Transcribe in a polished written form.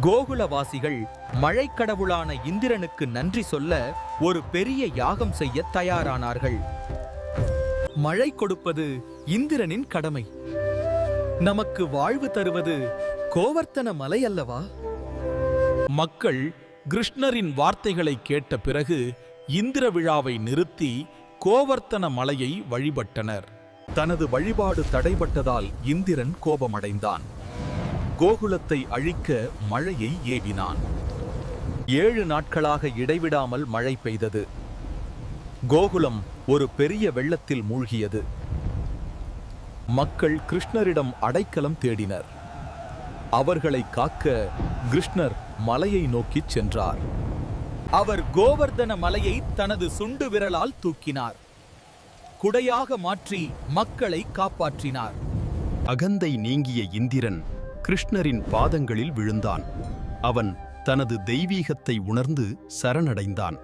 கோகுலவாசிகள் மழைக்கடவுளான இந்திரனுக்கு நன்றி சொல்ல ஒரு பெரிய யாகம் செய்ய தயாரானார்கள். மழை கொடுப்பது இந்திரனின் கடமை. நமக்கு வாழ்வு தருவது கோவர்த்தன மலை அல்லவா? மக்கள் கிருஷ்ணரின் வார்த்தைகளை கேட்ட பிறகு இந்திர விழாவை நிறுத்தி கோவர்த்தன மலையை வழிபட்டனர். தனது வழிபாடு தடைபட்டதால் இந்திரன் கோபமடைந்தான். கோகுலத்தை அழிக்க மழையை ஏவினான். 7 நாட்களாக இடைவிடாமல் மழை பெய்தது. கோகுலம் ஒரு பெரிய வெள்ளத்தில் மூழ்கியது. மக்கள் கிருஷ்ணரிடம் அடைக்கலம் தேடினர். அவர்களை காக்க கிருஷ்ணர் மலையை நோக்கிச் சென்றார். அவர் கோவர்தன மலையை தனது சுண்டு விரலால் தூக்கினார். குடையாக மாற்றி மக்களை காப்பாற்றினார். அகந்தை நீங்கிய இந்திரன் கிருஷ்ணரின் பாதங்களில் விழுந்தான். அவன் தனது தெய்வீகத்தை உணர்ந்து சரணடைந்தான்.